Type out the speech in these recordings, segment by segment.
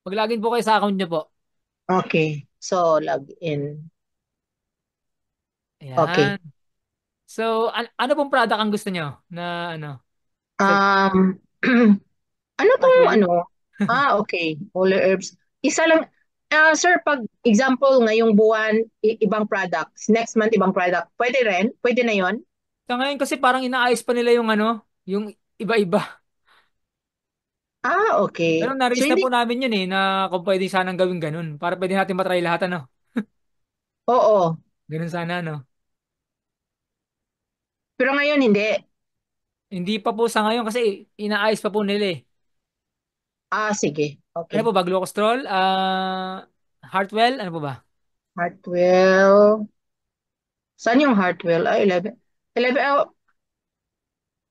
Mag-login po kayo sa account niyo po. Okay. So, log in. Ayan. Okay. So, ano pong product ang gusto niyo na ano? Sa Um, ano tong Hartwell? ano? Okay. Holy herbs. Isa lang. Sir, pag example, ngayong buwan, ibang products. Next month, ibang product. Pwede rin? Pwede na yon? Sa ngayon kasi parang inaayos pa nila yung ano, yung iba-iba. Pero Okay. So, na-raise na hindi. po namin yun na kung pwede sanang gawin ganun. Para pwede natin matry lahat ano. Oo. Ganun sana ano. Pero ngayon, hindi. Hindi pa po sa ngayon kasi inaayos pa po nila eh. Sige. Ano po Okay. ba? Glucostrol? Hartwell? Ano po ba? Hartwell. Saan yung Hartwell? 11. 11.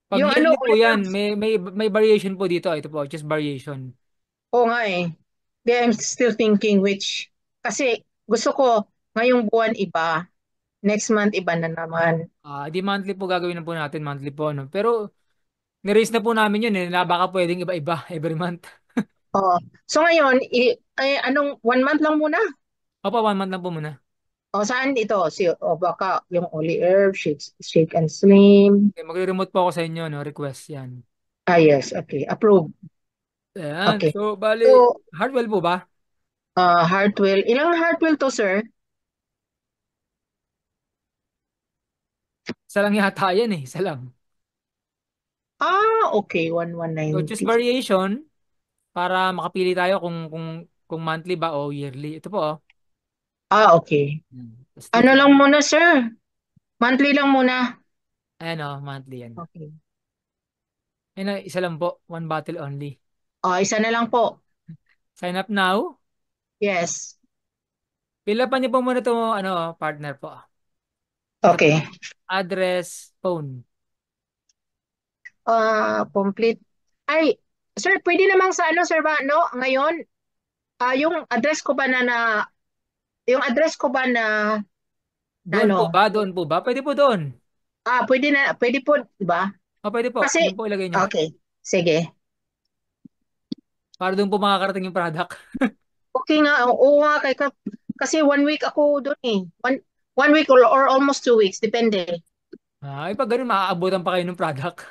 Pag Yung ano, yearly po ulit yan, may variation po dito. Ito po, just variation. Oo nga eh. I'm still thinking which, kasi gusto ko ngayong buwan iba, next month iba na naman. Di monthly po gagawin na po natin, monthly po. No? Pero ni-raise na po namin yun na baka pwedeng iba-iba every month. Oh. So ngayon, anong 1 month lang muna? Opo, 1 month lang po muna. O saan ito? Baka yung Oli Herb, Shake and Slim. Okay, magre-remote po ako sa inyo, no? Request yan. Yes, okay. Approve. Ayan. Okay. So, bali, So, Hartwell po ba? Hartwell. Ilang Hartwell to, sir? Isa lang yata yan eh. Isa lang. Okay. So, choose 1190. variation para makapili tayo kung monthly ba o yearly. Ito po, oh. Okay. Tapos Ano dito, lang muna, sir? Monthly lang muna. ayan oh, monthly yan. Okay. Ayan oh, isa lang po. One bottle only. Isa na lang po. Sign up now. Yes. Fill up niyo po muna ito, ano, partner po. Ito po. Okay. Address, phone. Complete. Ay, sir, pwede namang sa ano, sir ba, no? Ngayon, yung address ko ba yung address ko ba na Doon po ano? ba? Doon po ba? Pwede po doon. Pwede po, di ba? Pwede po. Kasi, Doon po ilagay nyo. okay, sige. Para doon po makakarating yung product. Okay nga, oo nga, kasi 1 week ako doon eh. One week or almost 2 weeks, depende. Pag ganun, maaabutan pa kayo ng product.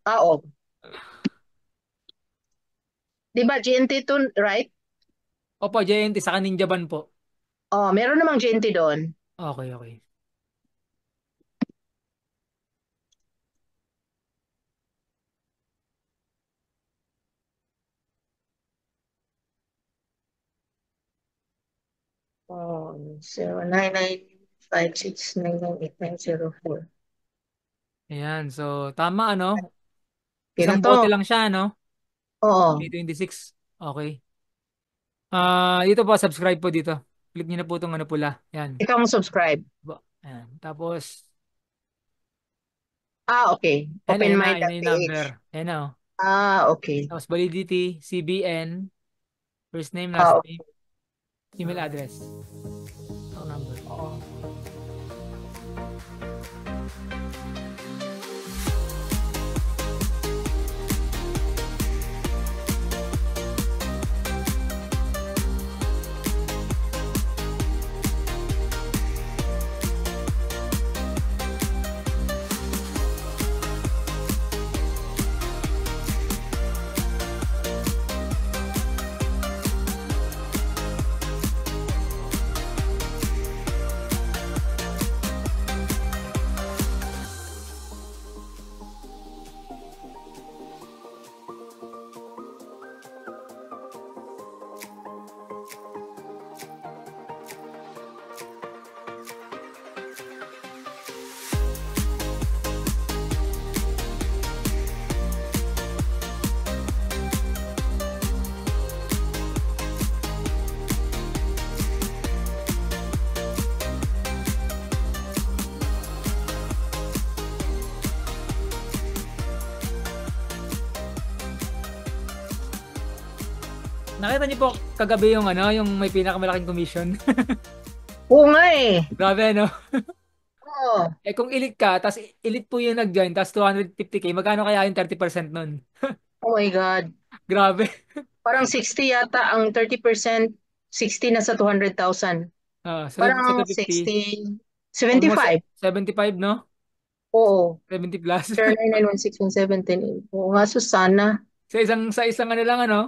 Oo. Di ba, GNT to, right? Opo, JNT, sa Ninja Van po. Meron namang GNT doon. Okay, okay. Oh, 0995699890. Ayan, so tama ano? Okay na Isang bote to. lang siya, no? Oo. 2026. Okay. Dito po, subscribe po dito. Click niyo na po itong ano pula. Yan. Ikaw mo subscribe. Ayan. Tapos, Okay. ayan Open na, my ayan na yung number. page. Ayan na, oh. Okay. Tapos validity, CBN, first name, last Ah, name, email address, phone number. oo. Nakita niyo po kagabi yung ano, yung may pinakamalaking commission. Oo nga eh. Grabe, no? Oo. Kung elite ka, tas elite po yung nag-join, tas 250K, magkano kaya yung 30% nun? Oh my God. Grabe. Parang 60 yata ang 30%, 60 na sa 200,000. Sa Parang 250, 60, almost 75. 75, no? Oo. 70 plus. Sure, 9916117. Oo nga, Susana. Sa isang ano lang, ano?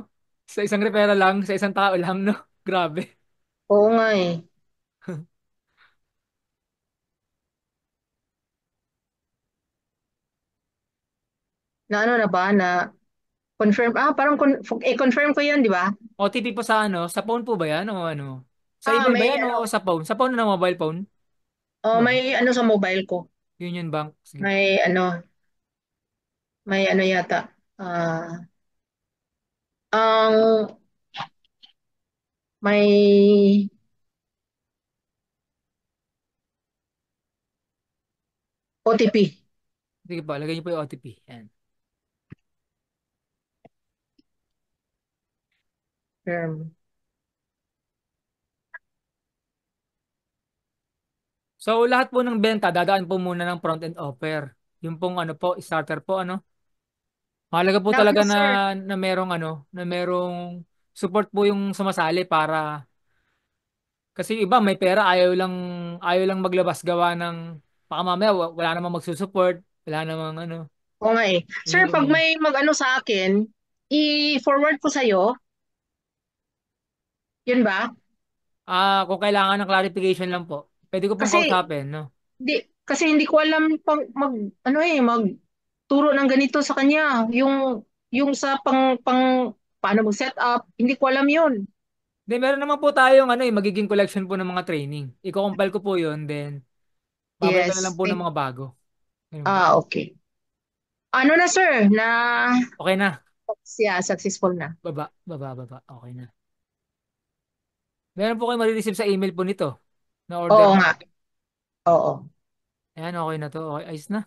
Sa isang referral lang, sa isang tao lang, no? Grabe. Oo nga eh. Na ano na ba na confirm? Ah, parang confirm ko 'yun, di ba? OTP po sa ano? Sa phone po ba yan? O ano? Sa Ah, email ba may yan o ano, sa phone? Sa phone na mobile phone? oh, Ba? may ano sa mobile ko. Union Bank. Sige. May ano yata. Ang may OTP. Sige po, lagay niyo po yung OTP. Yan. Confirm. So, lahat po ng benta, dadaan po muna ng front-end offer. Yung pong ano po, starter po, ano? Mahalaga po talaga Dapat na, sir, na merong support po yung sumasali para, kasi iba may pera, ayaw lang maglabas gawa ng, baka mamaya wala namang magsusupport, wala namang ano, o nga eh. yun Sir, yung pag ano. may mag-ano sa akin, i-forward ko sa'yo. Yun ba? Kung kailangan ng clarification lang po, pwede ko pong Kasi kausapin, no? kasi hindi ko alam pag ano eh magturo ng ganito sa kanya. Yung sa pang paano mag-set up, hindi ko alam yun. Then, meron naman po tayong ano, magiging collection po ng mga training. Iko-compile ko po yun, then, babalik ko na lang Yes. po ng mga bago. Ganun po. Okay. Ano na sir, na Okay na. siya successful na. Baba, baba, baba. Okay na. Meron po kayo marireceive sa email po nito na order. Oo nga. Oo. Ayan, okay na to. Okay, ayos na.